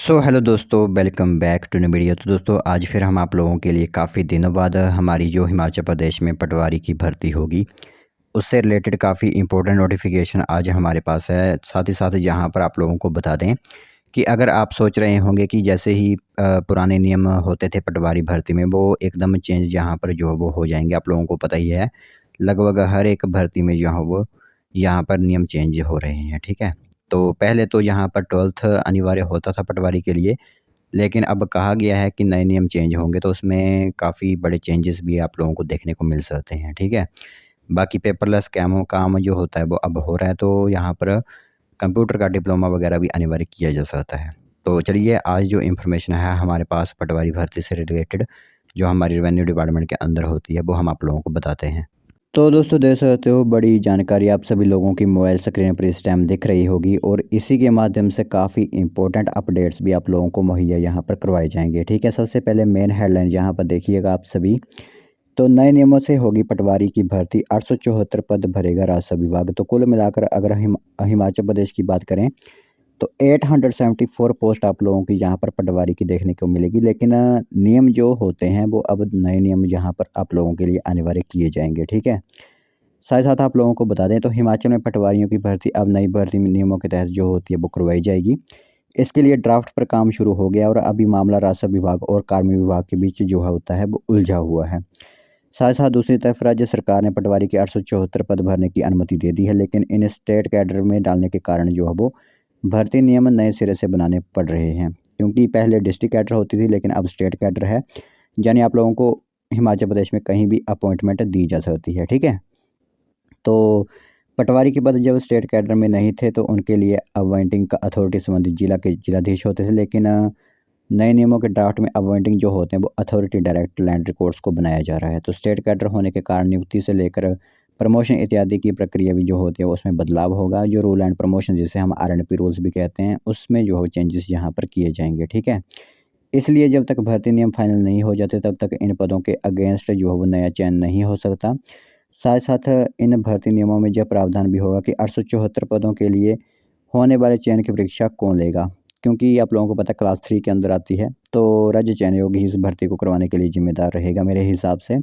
Hello दोस्तों, welcome back to new video. तो दोस्तों आज फिर हम आप लोगों के लिए काफ़ी दिनों बाद हमारी जो हिमाचल प्रदेश में पटवारी की भर्ती होगी उससे रिलेटेड काफ़ी इंपॉर्टेंट नोटिफिकेशन आज हमारे पास है। साथ ही साथ यहाँ पर आप लोगों को बता दें कि अगर आप सोच रहे होंगे कि जैसे ही पुराने नियम होते थे पटवारी भर्ती में, वो एकदम चेंज यहाँ पर जो है वो हो जाएंगे। आप लोगों को पता ही है, लगभग हर एक भर्ती में जो है वो यहाँ पर नियम चेंज हो रहे हैं। ठीक है, तो पहले तो यहाँ पर 12th अनिवार्य होता था पटवारी के लिए, लेकिन अब कहा गया है कि नए नियम चेंज होंगे तो उसमें काफ़ी बड़े चेंजेस भी आप लोगों को देखने को मिल सकते हैं। ठीक है, बाकी पेपरलेस कैमो काम जो होता है वो अब हो रहा है, तो यहाँ पर कंप्यूटर का डिप्लोमा वगैरह भी अनिवार्य किया जा सकता है। तो चलिए आज जो इन्फॉर्मेशन है हमारे पास पटवारी भर्ती से रिलेटेड, जो हमारी रेवेन्यू डिपार्टमेंट के अंदर होती है, वो हम आप लोगों को बताते हैं। तो दोस्तों देख सकते हो, बड़ी जानकारी आप सभी लोगों की मोबाइल स्क्रीन पर इस टाइम दिख रही होगी और इसी के माध्यम से काफ़ी इंपॉर्टेंट अपडेट्स भी आप लोगों को मुहैया यहाँ पर करवाए जाएंगे। ठीक है, सबसे पहले मेन हेडलाइन यहाँ पर देखिएगा आप सभी। तो नए नियमों से होगी पटवारी की भर्ती, 874 पद भरेगा राजस्व विभाग। तो कुल मिलाकर अगर हिमाचल प्रदेश की बात करें तो 874 पोस्ट आप लोगों की यहाँ पर पटवारी की देखने को मिलेगी। लेकिन नियम जो होते हैं वो अब नए नियम यहाँ पर आप लोगों के लिए अनिवार्य किए जाएंगे। ठीक है, साथ ही साथ आप लोगों को बता दें तो हिमाचल में पटवारियों की भर्ती अब नई भर्ती नियमों के तहत जो होती है वो करवाई जाएगी। इसके लिए ड्राफ्ट पर काम शुरू हो गया और अभी मामला राजस्व विभाग और कार्मिक विभाग के बीच जो है होता है वो उलझा हुआ है। साथ ही साथ दूसरी तरफ राज्य सरकार ने पटवारी के 874 पद भरने की अनुमति दे दी है, लेकिन इन स्टेट कैडर में डालने के कारण जो है वो भर्ती नियम नए सिरे से बनाने पड़ रहे हैं। क्योंकि पहले डिस्ट्रिक्ट कैडर होती थी लेकिन अब स्टेट कैडर है, यानी आप लोगों को हिमाचल प्रदेश में कहीं भी अपॉइंटमेंट दी जा सकती है। ठीक है, तो पटवारी के पद जब स्टेट कैडर में नहीं थे तो उनके लिए अपॉइंटिंग का अथॉरिटी संबंधित जिला के जिलाधीश होते थे, लेकिन नए नियमों के ड्राफ्ट में अपॉइंटिंग जो होते हैं वो अथॉरिटी डायरेक्ट लैंड रिकॉर्ड्स को बनाया जा रहा है। तो स्टेट कैडर होने के कारण नियुक्ति से लेकर प्रमोशन इत्यादि की प्रक्रिया भी जो होती है उसमें बदलाव होगा। जो रूल एंड प्रमोशन जिसे हम आर&पी रूल्स भी कहते हैं उसमें जो है चेंजेस यहाँ पर किए जाएंगे। ठीक है, इसलिए जब तक भर्ती नियम फाइनल नहीं हो जाते तब तक इन पदों के अगेंस्ट जो है वो नया चयन नहीं हो सकता। साथ साथ इन भर्ती नियमों में यह प्रावधान भी होगा कि 874 पदों के लिए होने वाले चयन की परीक्षा कौन लेगा, क्योंकि आप लोगों को पता है क्लास 3 के अंदर आती है। तो राज्य चयन आयोग ही इस भर्ती को करवाने के लिए जिम्मेदार रहेगा मेरे हिसाब से।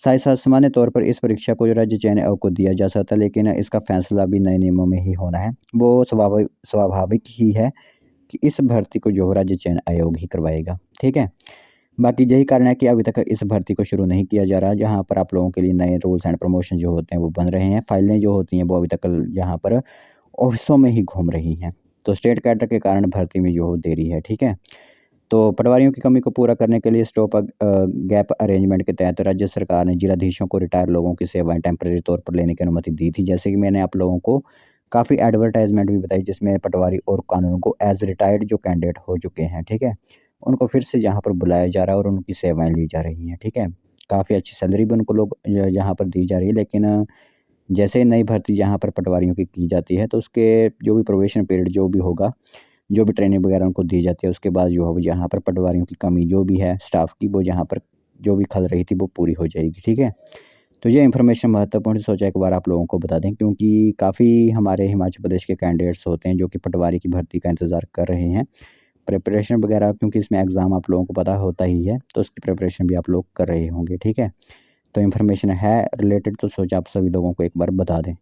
साथ ही साथ सामान्य तौर पर इस परीक्षा को जो राज्य चयन आयोग को दिया जा सकता है, लेकिन इसका फैसला भी नए नियमों में ही होना है। वो स्वाभाविक ही है कि इस भर्ती को जो राज्य चयन आयोग ही करवाएगा। ठीक है, बाकी यही कारण है कि अभी तक इस भर्ती को शुरू नहीं किया जा रहा, जहाँ पर आप लोगों के लिए नए रूल्स एंड प्रमोशन जो होते हैं वो बन रहे हैं। फाइलें जो होती हैं वो अभी तक यहाँ पर ऑफिसों में ही घूम रही हैं। तो स्टेट कैडर के कारण भर्ती में जो हो देरी है। ठीक है, तो पटवारियों की कमी को पूरा करने के लिए स्टॉप गैप अरेंजमेंट के तहत राज्य सरकार ने जिलाधीशों को रिटायर लोगों की सेवाएं टेम्परेरी तौर पर लेने की अनुमति दी थी। जैसे कि मैंने आप लोगों को काफ़ी एडवर्टाइजमेंट भी बताई जिसमें पटवारी और कानून को एज रिटायर्ड जो कैंडिडेट हो चुके हैं, ठीक है, उनको फिर से यहाँ पर बुलाया जा रहा है और उनकी सेवाएं ली जा रही हैं। ठीक है, काफ़ी अच्छी सैलरी भी उनको लोग यहाँ पर दी जा रही है। लेकिन जैसे ही नई भर्ती यहाँ पर पटवारियों की जाती है तो उसके जो भी प्रोबेशन पीरियड जो भी होगा, जो भी ट्रेनिंग वगैरह उनको दी जाती है, उसके बाद जो है वो यहाँ पर पटवारियों की कमी जो भी है स्टाफ की, वो यहाँ पर जो भी खल रही थी वो पूरी हो जाएगी। ठीक है, तो ये इन्फॉर्मेशन महत्वपूर्ण सोचा एक बार आप लोगों को बता दें, क्योंकि काफ़ी हमारे हिमाचल प्रदेश के कैंडिडेट्स होते हैं जो कि पटवारी की भर्ती का इंतज़ार कर रहे हैं। प्रिपरेशन वगैरह, क्योंकि इसमें एग्ज़ाम आप लोगों को पता होता ही है, तो उसकी प्रिपरेशन भी आप लोग कर रहे होंगे। ठीक है, तो इन्फॉर्मेशन है रिलेटेड, तो सोचा आप सभी लोगों को एक बार बता दें।